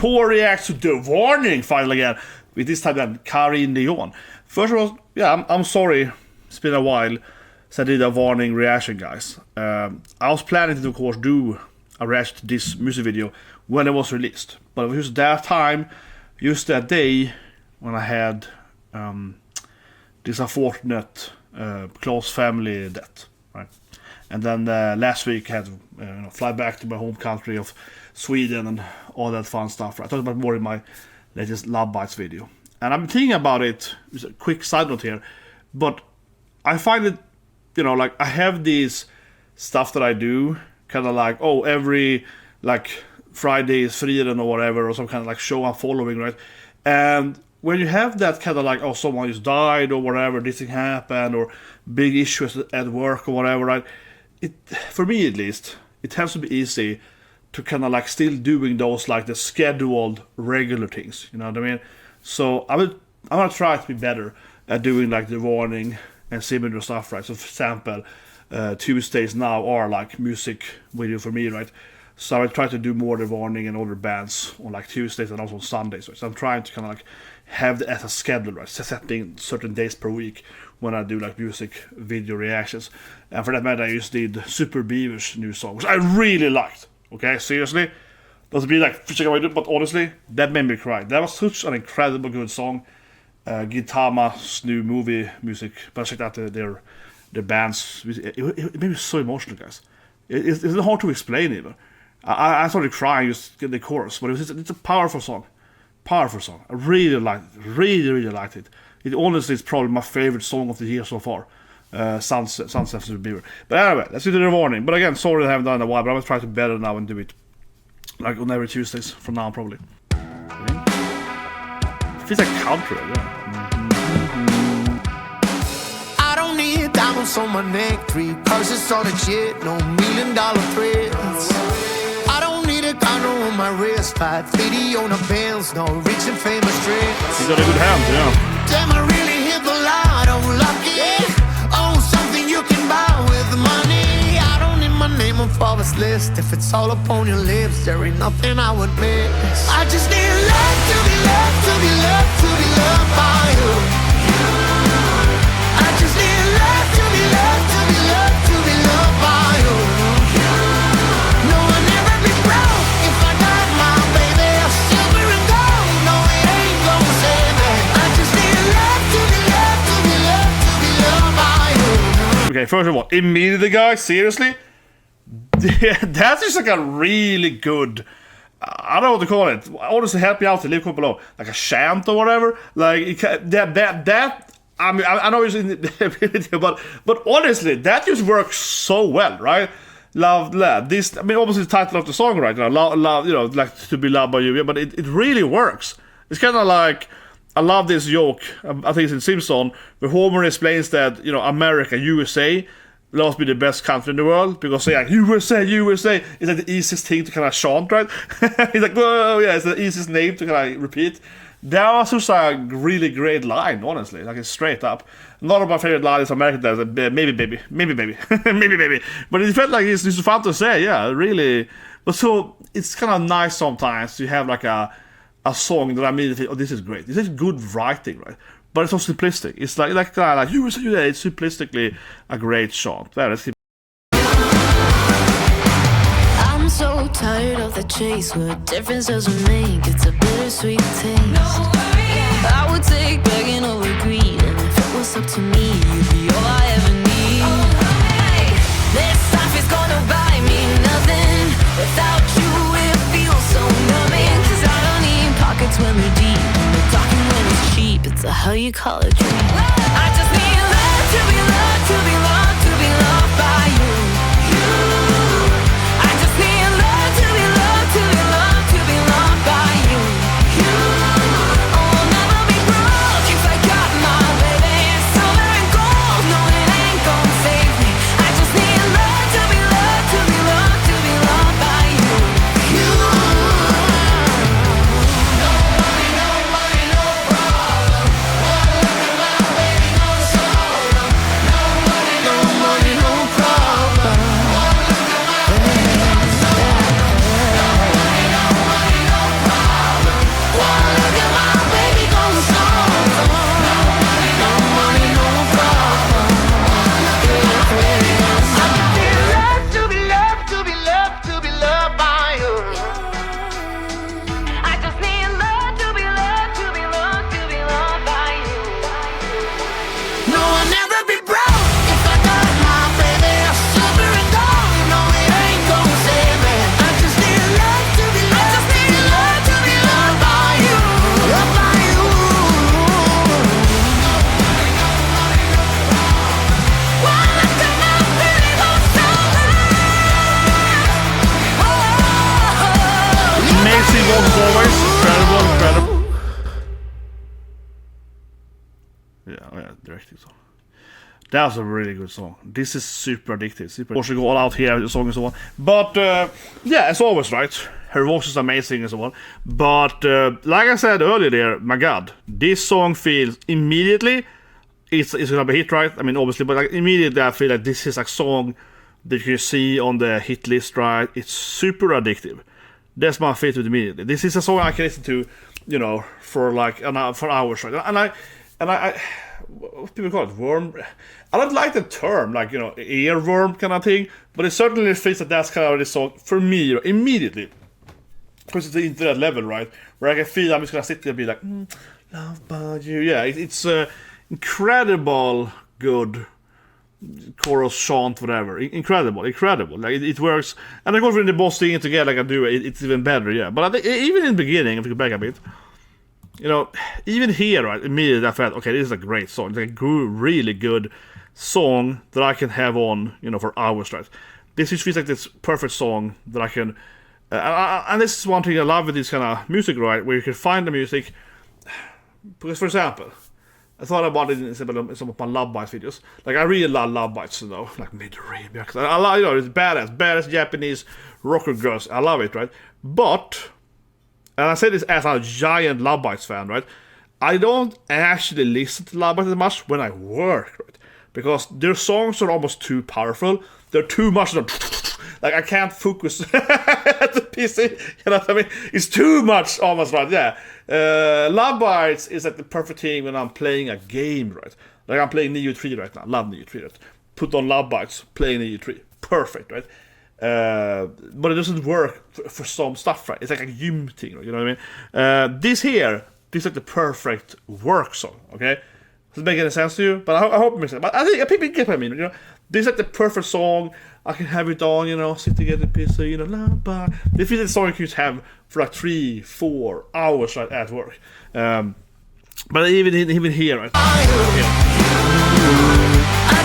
Thor reacts to the warning finally again. With this time then Carín León. First of all, yeah, I'm sorry. It's been a while since I did a warning reaction, guys. I was planning to, of course, do a reaction to this music video when it was released. But it was just that time, just that day, when I had this unfortunate close family death, right? And then last week I had to fly back to my home country of Sweden and all that fun stuff. Right? I talked about more in my latest Love Bites video. And I'm thinking about it, just a quick side note here, but I find it, like I have these stuff that I do, kind of like, every like Friday is freedom or whatever, or some kind of like show I'm following, right? And when you have that kind of like, someone just died or whatever, this thing happened, or big issues at work or whatever, right? For me at least, it tends to be easy to kind of like still doing those like the scheduled regular things, you know what I mean? So I'm gonna try to be better at doing like the warning and similar stuff, right? So for example, Tuesdays now are like music video for me, right? So I try to do more the warning and other bands on like Tuesdays and also on Sundays, right? So I'm trying to kind of like have that as a schedule, right? Setting certain days per week when I do like music video reactions. And for that matter, I just did Super Beaver's new song, which I really liked. Okay, seriously. Doesn't be like check out my but honestly, that made me cry. That was such an incredible good song. Gintama's new movie music, but I checked out their bands. It made me so emotional, guys. It's hard to explain even. I started crying just get the chorus, but it's a powerful song. Powerful song. I really liked it. Really liked it. It honestly is probably my favorite song of the year so far. Sunset Super Beaver. But anyway, let's do the warning. But again, sorry that I haven't done it in a while, but I'm gonna try to better now and do it like on every Tuesdays from now on probably. It feels like country, yeah. I don't need diamonds on my neck, 3 purses on a jet, no $1 million threats. I don't need a condo on my wrist, 550 on a Benz, no rich and famous trips. He's got a good hand, yeah. Damn, I really hit the lotto, lucky. Oh, something you can buy with money. I don't need my name on Forbes list. If it's all up on your lips, there ain't nothing I would miss. I just need love to be loved, to be loved, to be loved by you. I just need love to be loved, to be loved, to be loved by you. No, I'll never be broke if I got my baby silver and gold. No, it ain't gonna save me. I just need love to be loved, to be loved, to be loved by you. Okay, first of all, immediately, guys, seriously, that's just like a really good, I don't know what to call it. Honestly, help me out to leave comment below, like a chant or whatever. Like that. I mean, I know it's in the video, but honestly, that just works so well, right? Love. This, I mean, obviously the title of the song, right? Love, like to be loved by you. But it really works. It's kind of like, I love this joke. I think it's in Simpson, where Homer explains that America, USA, loves to be the best country in the world because say like USA is like the easiest thing to kind of chant, right? He's like, oh yeah, it's the easiest name to kind of repeat. That was just a really great line, honestly. Like it's straight up. None of my favorite lines from American does maybe baby, maybe baby, maybe baby. But it felt like it's fun to say, yeah, really. But so it's kind of nice sometimes to have like a song that I immediately think, this is great. This is good writing, right? But it's so simplistic. It's like USA, it's simplistically a great chant. Well, let's keep. I'm so tired of the chase. What difference does it make? It's a bittersweet taste. I would take begging over greed, and if it was up to me, you'd be all I ever need. This life is gonna buy me nothing. Without you, it feels so numbing. 'Cause I don't need pockets when they're deep, and the talking when it's cheap. It's a how you call it dream. I just need love to be loved, to be loved, to be loved by you. I just need love to be loved, to be loved, to be loved by you. Oh, I'll never be broke if I got my baby silver and gold. No, it ain't gonna save me. I just need love to be loved, to be loved, to be loved by you. No money, no problem. Wanna look at my baby, no sorrow. No money, no directing song. That's a really good song. This is super addictive. Super. Also go all out here with the song and so on. But yeah, as always, right? Her voice is amazing and so on. But like I said earlier there, my god, this song feels immediately it's gonna be a hit, right? I mean, obviously, but like immediately I feel like this is a song that you see on the hit list, right? It's super addictive. That's my favorite immediately. This is a song I can listen to, you know, for like for hours, right? And I what people call it, worm. I don't like the term, like, you know, earworm kind of thing, but it certainly feels that that's kind of the song for me immediately, because it's into that level, right? Where I can feel I'm just gonna sit there and be like, love about you. Yeah, it's incredible good chorus, chant, whatever. Incredible. Like it works, and of course when the boss singing together, like I do, it's even better. Yeah, but I think even in the beginning, if you go back a bit, you know, even here, right, immediately I felt, okay, this is a great song. It's a really good song that I can have on, you know, for hours, right? This just feels like this perfect song that I can, and this is one thing I love with this kind of music, right, where you can find the music, because for example, I thought about it in some of my Love Bites videos. Like, I really love Love Bites, you know, like mid-rave. I love, you know, it's badass Japanese rocker girls. I love it, right? But, and I say this as a giant Love Bites fan, right? I don't actually listen to Love Bites as much when I work, right? Because their songs are almost too powerful. They're too much, like, I can't focus at the PC, you know what I mean? It's too much almost, right? Yeah. Love Bites is like the perfect thing when I'm playing a game, right? Like I'm playing Neo 3 right now. Love Neo 3, right? Put on Love Bites, play Neo 3. Perfect, right? But it doesn't work for some stuff, right? It's like a gym thing, right? You know what I mean? This is like the perfect work song, okay? Does it make any sense to you? But I hope it makes sense. But I think people get what I mean, you know? This is like the perfect song. I can have it on, you know, sit together, pizza, you know, Love Bites. This is the song you could have for like 3-4 hours right at work. But even here, right? I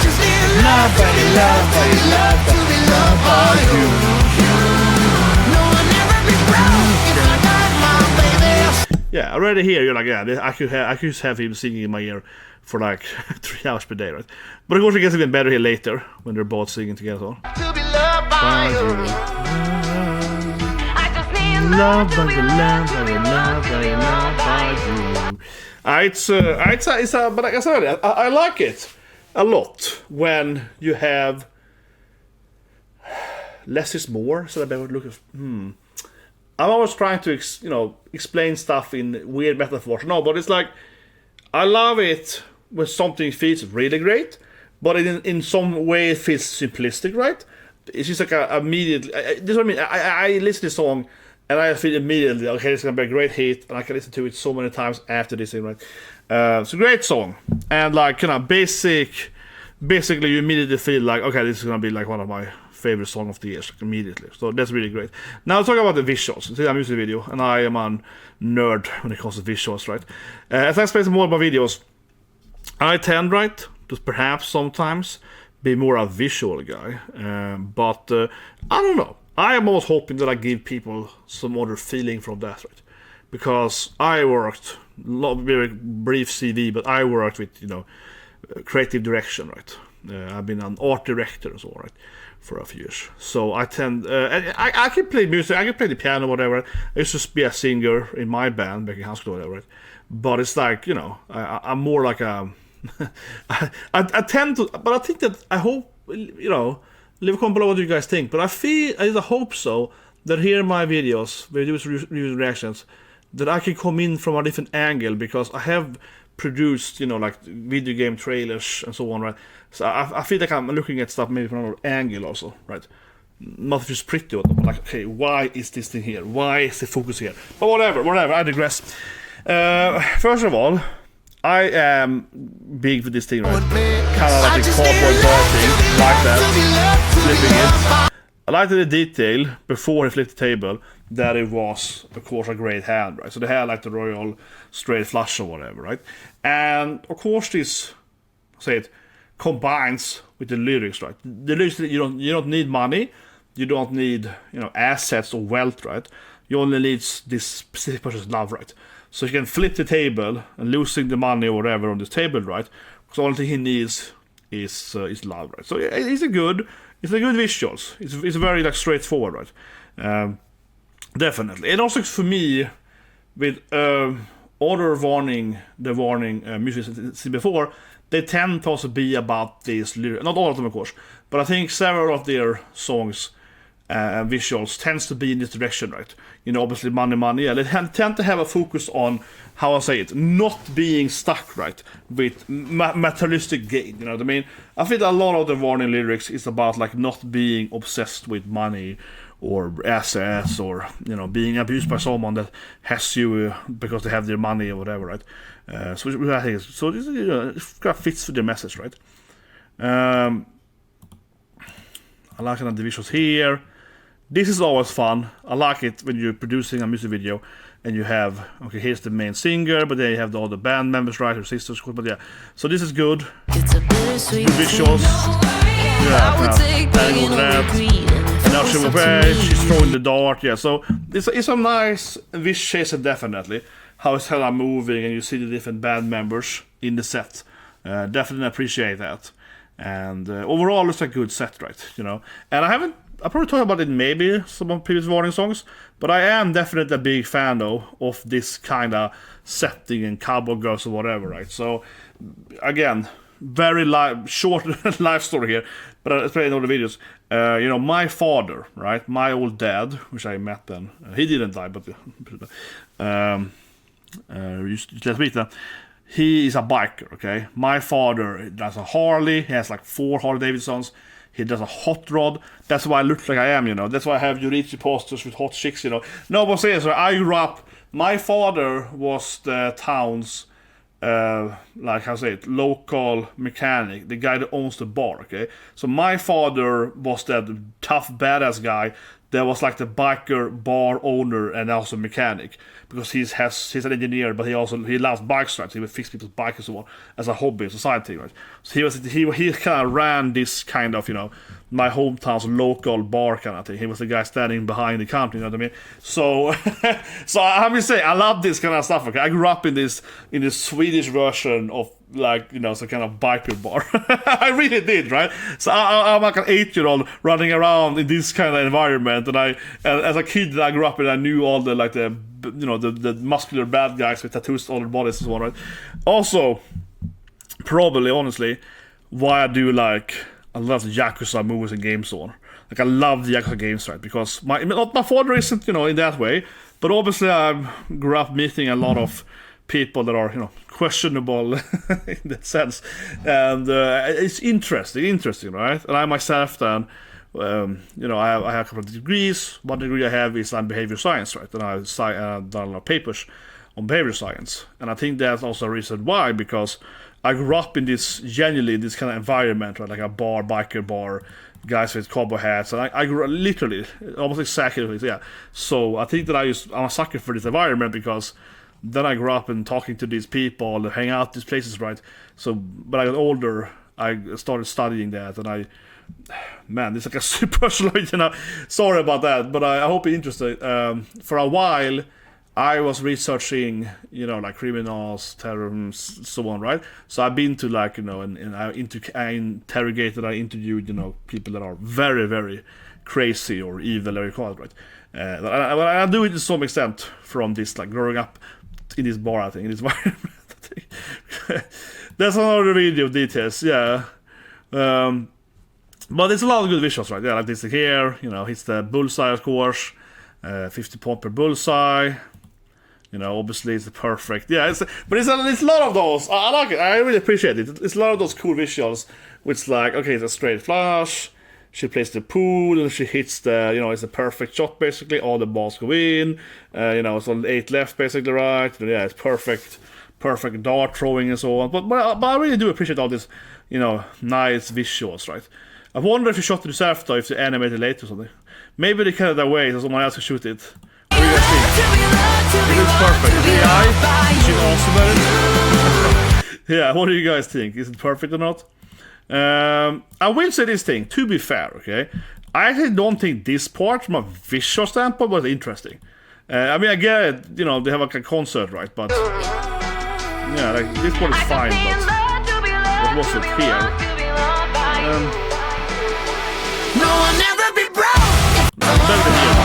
just need love to be loved by you. No one ever be broke if I got my baby. Yeah, already here you're like, yeah, I could have him singing in my ear for like 3 hours per day, right? But of course it gets even better here later when they're both singing together. To be loved by you. I just need Love by you. But like I said, I like it a lot when you have less is more. So that I would look at. I'm always trying to explain stuff in weird metaphors. No, but it's like I love it when something feels really great, but in some way it feels simplistic, right? It's just like immediately. This is what I mean. I listen to the song and I feel immediately, okay, it's gonna be a great hit, and I can listen to it so many times after this thing, right? It's a great song, and like basically you immediately feel like, okay, this is gonna be like one of my favorite songs of the year, like, immediately. So that's really great. Now let's talk about the visuals. It's a music video, and I am a nerd when it comes to visuals, right? As I explain more of my videos, I tend, right, to perhaps sometimes be more a visual guy, but I don't know. I am always hoping that I give people some other feeling from that, right? Because I worked, very brief CV, but I worked with, creative direction, right? I've been an art director and so on, right, for a few years. So I tend, I can play music, I can play the piano, whatever. I used to be a singer in my band back in high school, whatever, right? But it's like, I'm more like a, I tend to, but I think that I hope, leave a comment below what you guys think. But I hope so, that here in my videos, reviews reactions, that I can come in from a different angle, because I have produced, like video game trailers and so on, right? So I feel like I'm looking at stuff maybe from another angle also, right? Not just pretty, but like, okay, why is this thing here? Why is the focus here? But whatever, I digress. First of all, I am big for this thing, right? Kind of like the cardboard bar thing, like that, flipping it. I liked the detail before he flipped the table that it was, of course, a great hand, right? So they had like the royal straight flush or whatever, right? And of course, this, combines with the lyrics, right? The lyrics, you don't need money, you don't need assets or wealth, right? You only need this specific person's love, right? So you can flip the table and losing the money or whatever on this table, right? because the only thing he needs is love, right? So it's a good visuals. It's very like straightforward, right? Definitely, and also for me with other the warning music I've seen before, they tend to also be about these lyrics. Not all of them, of course, but I think several of their songs and visuals tends to be in this direction, right? Obviously money. Yeah, they tend to have a focus on, how I say it, not being stuck, right, with materialistic gain. You know what I mean? I think a lot of the warning lyrics is about like not being obsessed with money or assets, or being abused by someone that has you because they have their money or whatever, right? So I think this it kind of fits with the message, right? I like the visuals here. This is always fun. I like it when you're producing a music video and you have, okay, here's the main singer, but then you have all the band members, right, or sisters, but yeah. So this is good. It's a bittersweet Good visuals. I would take begging over greed. And now she's throwing the dart, yeah. So it's a nice visual, definitely. How it's kind of moving, and you see the different band members in the set. Definitely appreciate that. And overall, it's a good set, right? And I probably talked about it maybe some of previous warning songs, but I am definitely a big fan though of this kind of setting and cowboy girls or whatever, right? So again, very short life story here, but I'll explain in all the videos. My father, right, my old dad, which I met then, he didn't die, but he is a biker, okay? My father does a Harley, he has like 4 Harley Davidsons. He does a hot rod. That's why I look like I am, That's why I have Yurichi posters with hot chicks, No, but seriously, I grew up. My father was the town's, local mechanic, the guy that owns the bar, okay? So my father was that tough, badass guy that was like the biker bar owner and also mechanic, because he's an engineer, but he loves bikes, right? He would fix people's bikes and so on as a hobby, society, right? So he kind of ran this kind of my hometown's local bar kind of thing. He was the guy standing behind the counter, you know what I mean? So I have to say, I love this kind of stuff. Okay, I grew up in this Swedish version of some kind of biker bar. I really did, right? So I'm like an 8-year-old running around in this kind of environment, and as a kid I grew up and I knew all the the muscular bad guys with tattoos on their bodies and so on, right? Also, probably honestly, why I do I love the Yakuza movies and games so on. I love the Yakuza games, right? Because my father isn't, in that way, but obviously I grew up meeting a lot of people that are, questionable in that sense, and it's interesting, right? And I myself then, I have a couple of degrees. One degree I have is on behavior science, right? And I've done a lot of papers on behavior science, and I think that's also a reason why, because I grew up in this kind of environment, right? Like a biker bar, guys with cowboy hats, and I grew literally almost exactly, yeah. So I think that I'm a sucker for this environment, because then I grew up and talking to these people, hang out these places, right? So, but I got older, I started studying that, and it's like a super personal, sorry about that, but I hope you're interested. For a while, I was researching, criminals, terrorism, so on, right? So I've been to and I interrogated, I interviewed, people that are very, very crazy or evil, or you call it, right? I do it to some extent from this, growing up in this bar, I think, in this environment. That's another video details, yeah. But it's a lot of good visuals, right? Yeah, like this here, hits the bullseye, of course, 50 point per bullseye. Obviously it's the perfect. Yeah, but it's a lot of those. I like it. I really appreciate it. It's a lot of those cool visuals, which okay, it's a straight flash. She plays the pool and she hits the, it's a perfect shot basically. All the balls go in. It's on 8 left basically, right? Yeah, it's perfect dart throwing and so on. But I really do appreciate all this, nice visuals, right? I wonder if you shot it yourself though, if you animated later or something. Maybe they cut it away so someone else can shoot it. What do you guys think? It looks perfect. The AI, she's awesome at it. Yeah, what do you guys think? Is it perfect or not? I will say this thing, to be fair, okay? I actually don't think this part, from a visual standpoint, was interesting. I get it, they have a concert, right? But yeah, this part is fine, but What was it here? No one ever be broke. Better than here.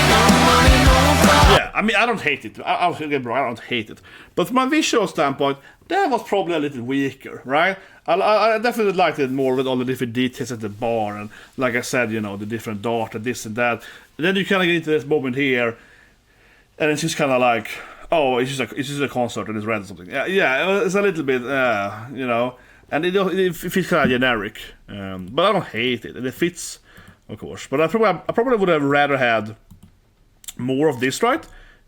No money, no problem. Yeah, I mean, I don't hate it. I don't hate it. But from a visual standpoint, that was probably a little weaker, right? I definitely liked it more with all the different details at the bar, and like I said, you know, the different dart and this and that. And then you kind of get into this moment here, and it's just kind of like, oh, it's just a concert and it's red or something. Yeah, it's a little bit, you know, and it feels kind of generic. But I don't hate it, and it fits, of course. But I probably would have rather had more of this, right?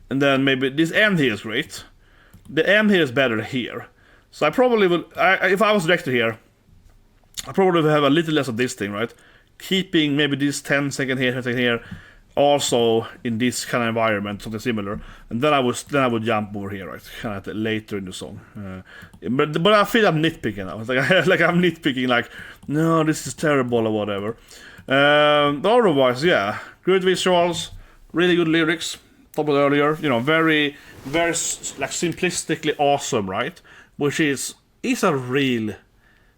And then maybe this end here is great. The end here is better here. So I probably would, if I was director here, I probably would have a little less of this thing, right? Keeping maybe this 10 second here, 10 second here, also in this kind of environment, something similar. And then I would jump over here, right? Kind of later in the song. But I feel I'm nitpicking now. Like I'm nitpicking, like, no, this is terrible or whatever. But otherwise, yeah, good visuals, really good lyrics. Talked about earlier, you know, very, very like simplistically awesome, right? Which is a real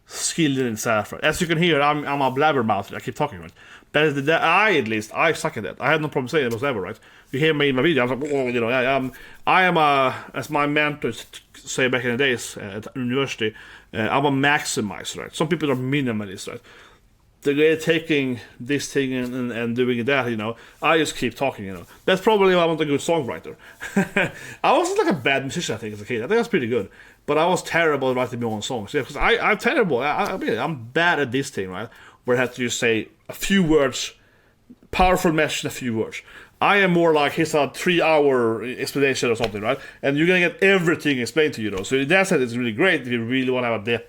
skill in itself, right? As you can hear, I'm a blabbermouth. I keep talking, right? I suck at that. I had no problem saying it whatsoever, right? You hear me in my video, I'm like, oh, you know, I am as my mentors say back in the days at university, I'm a maximizer, right? Some people are minimalists, right? They're taking this thing and doing that, you know. I just keep talking, you know. That's probably why I'm not a good songwriter. I wasn't like a bad musician, I think, as a kid. I think I was pretty good. But I was terrible at writing my own songs. Yeah, because I'm terrible. I'm bad at this thing, right? Where I have to just say a few words, powerful message in a few words. I am more like, here's a 3-hour explanation or something, right? And you're going to get everything explained to you, though. So in that sense, it's really great if you really want to have a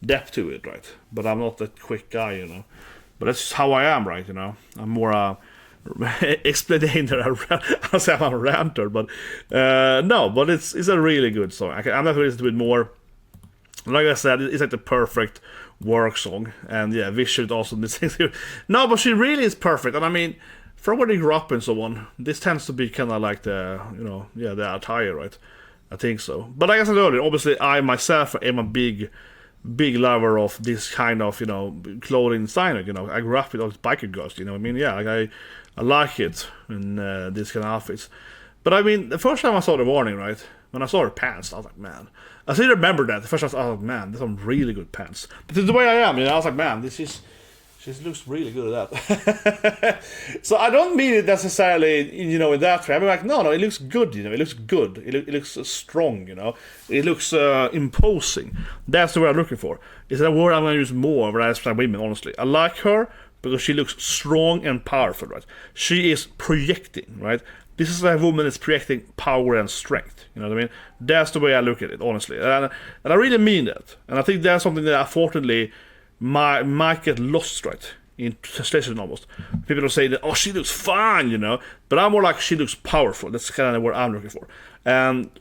depth to it, right? But I'm not that quick guy, you know. But that's just how I am, right? You know, I'm more explainer. I'll say I'm a ranter, but no. But it's a really good song. I'm not listening to it more. Like I said, it's like the perfect work song, and yeah, visually also this thing. No, but she really is perfect, and I mean, from where they grew up and so on, this tends to be kind of like the, you know, yeah, the attire, right? I think so. But like I said earlier, obviously I myself am a big lover of this kind of, you know, clothing designer. You know, I grew up with all these biker girls, you know what I mean? Yeah, like I like it in this kind of outfits. But I mean, the first time I saw the warning, right, when I saw her pants, I was like, man. I still remember that. The first time I was like, man, these are really good pants. But the way I am, you know, I was like, man, she looks really good at that. So I don't mean it necessarily, you know, in that way. I'm like, no, it looks good, you know. It looks good. It looks strong, you know. It looks imposing. That's the word I'm looking for. It's a word I'm going to use more when I describe women, honestly. I like her because she looks strong and powerful, right? She is projecting, right? This is a woman that's projecting power and strength. You know what I mean? That's the way I look at it, honestly. And I really mean that. And I think that's something that, unfortunately, might get lost, right, in translation almost. People will say that, oh, she looks fine, you know, but I'm more like, she looks powerful. That's kind of what I'm looking for. And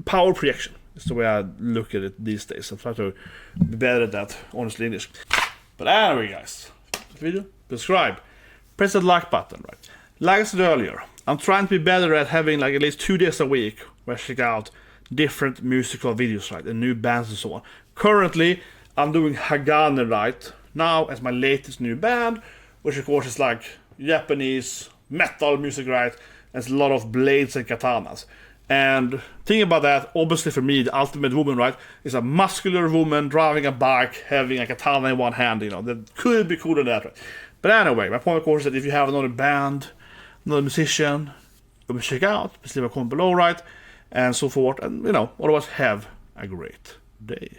power projection is the way I look at it these days. I try to be better at that, honestly, English. But anyway, guys, video, subscribe, press that like button, right? Like I said earlier, I'm trying to be better at having like at least 2 days a week where I check out different musical videos, right, and new bands and so on. Currently, I'm doing Hagane right now as my latest new band, which of course is like Japanese metal music, right? There's a lot of blades and katanas. And thinking about that, obviously for me, the ultimate woman, right, is a muscular woman driving a bike, having a katana in one hand, you know. That could be cooler than that, right? But anyway, my point of course is that if you have another band, another musician, go check out, please leave a comment below, right? And so forth, and you know, otherwise have a great day.